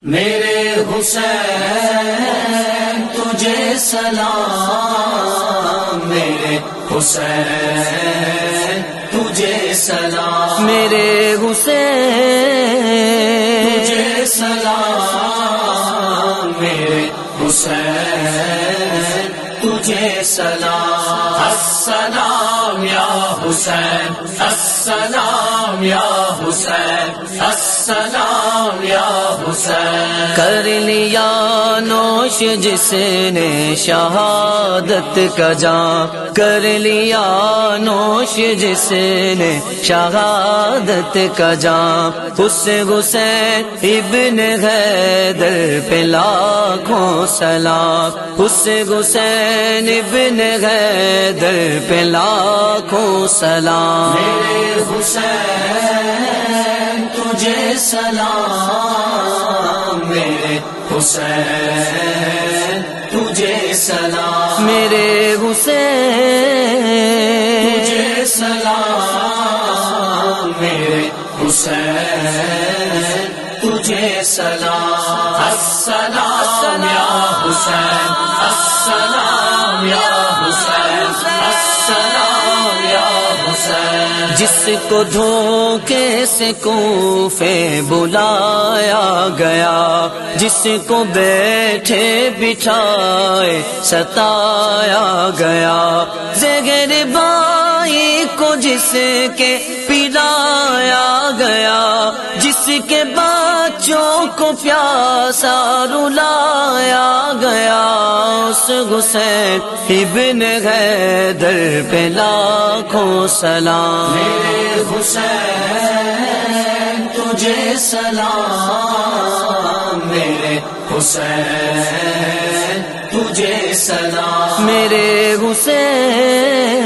میرے حسین تجھے سلام، میرے حسین تجھے سلام، میرے حسین تجھے سلام، میرے حسین تجھے سلام۔ السلام یا حسین، السلام یا حسین، السلام یا حسین۔ کر لیا نوش جس نے شہادت کا جام، کر لیا نوش جس نے شہادت کا جام، اس حسین ابن حیدر پہ لاکھوں سلام، اس حسین ابن حیدر پہ لاکھوں سلام۔ میرے حسین تجھے سلام، میرے حسین تجھے سلام، میرے حسین تجھے سلام، میرے حسین تجھے سلام۔ السلام یا حسین، السلام یا حسین، السلام یا حسین۔ جس کو دھوکے سے کوفے بلایا گیا، جس کو بیٹھے بٹھائے ستایا گیا، زہر بائی کو جس کے پلایا گیا، جس کے بچوں کو پیاسا رلایا گیا، اس حسین ابن حیدر پہ لاکھوں سلام۔ میرے حسین تجھے سلام، میرے حسین تجھے سلام، میرے حسین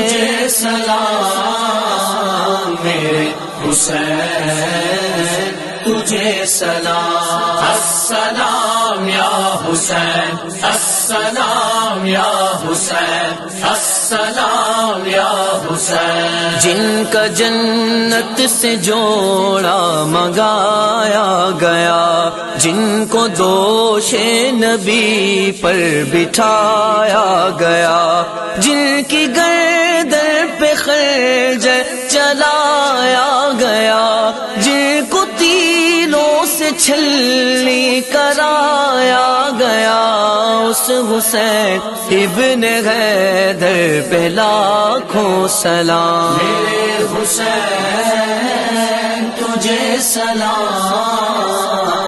تجھے سلام، میرے حسین تجھے سلام۔ السلام یا حسین، السلام یا حسین، السلام یا حسین۔ جن کا جنت سے جوڑا منگایا گیا، جن کو دوش نبی پر بٹھایا گیا، جن کی گردن پہ خنجر چلایا گیا، جن کو تیروں سے چھلنی کرایا گیا، اس حسین ابن حیدر پہ لاکھوں سلام۔ میرے حسین تجھے سلام۔